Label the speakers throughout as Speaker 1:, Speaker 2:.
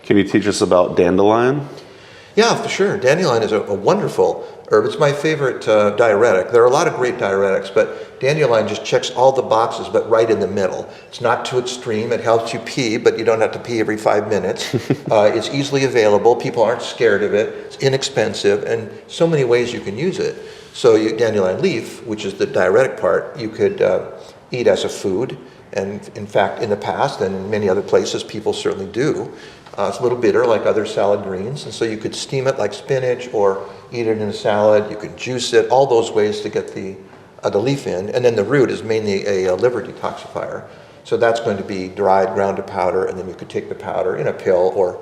Speaker 1: Can you teach us about dandelion?
Speaker 2: Yeah, for sure. Dandelion is a wonderful herb. It's my favorite diuretic. There are a lot of great diuretics, but dandelion just checks all the boxes, but right in the middle. It's not too extreme. It helps you pee, but you don't have to pee every 5 minutes. It's easily available. People aren't scared of it. It's inexpensive, and so many ways you can use it. So dandelion leaf, which is the diuretic part, you could eat as a food. And in fact, in the past and in many other places, people certainly do. It's a little bitter like other salad greens, and so you could steam it like spinach or eat it in a salad. You could juice it, all those ways to get the leaf in. And then the root is mainly a liver detoxifier. So that's going to be dried, ground to powder, and then you could take the powder in a pill or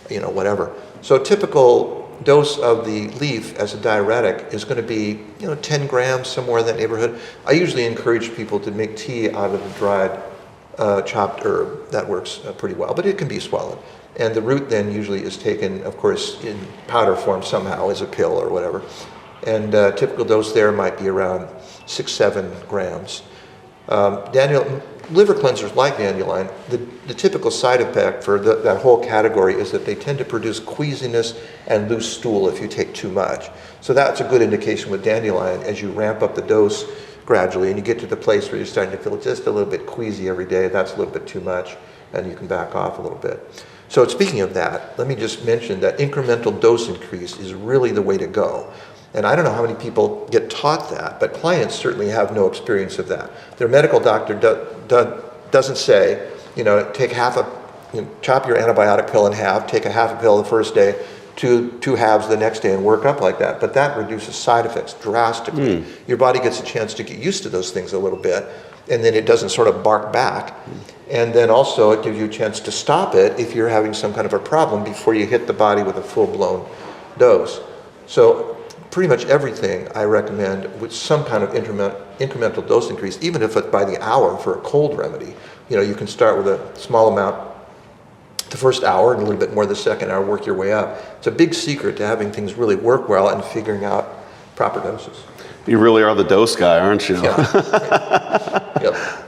Speaker 2: whatever. So a typical dose of the leaf as a diuretic is going to be 10 grams, somewhere in that neighborhood. I usually encourage people to make tea out of the dried chopped herb. That works pretty well, but it can be swallowed. And the root then usually is taken, of course, in powder form somehow as a pill or whatever. And typical dose there might be around 6-7 grams. Liver cleansers like dandelion, the typical side effect for that whole category is that they tend to produce queasiness and loose stool if you take too much. So that's a good indication with dandelion as you ramp up the dose gradually and you get to the place where you're starting to feel just a little bit queasy every day. That's a little bit too much, and you can back off a little bit. So speaking of that, let me just mention that incremental dose increase is really the way to go. And I don't know how many people get taught that, but clients certainly have no experience of that. Their medical doctor doesn't say, take chop your antibiotic pill in half, take a half a pill the first day, two halves the next day, and work up like that. But that reduces side effects drastically. Your body gets a chance to get used to those things a little bit, and then it doesn't sort of bark back. And then also it gives you a chance to stop it if you're having some kind of a problem before you hit the body with a full-blown dose. So pretty much everything I recommend with some kind of incremental dose increase, even if it's by the hour for a cold remedy. You can start with a small amount the first hour and a little bit more the second hour, work your way up. It's a big secret to having things really work well and figuring out proper doses.
Speaker 1: You really are the dose guy, aren't you?
Speaker 2: Yeah. Yep.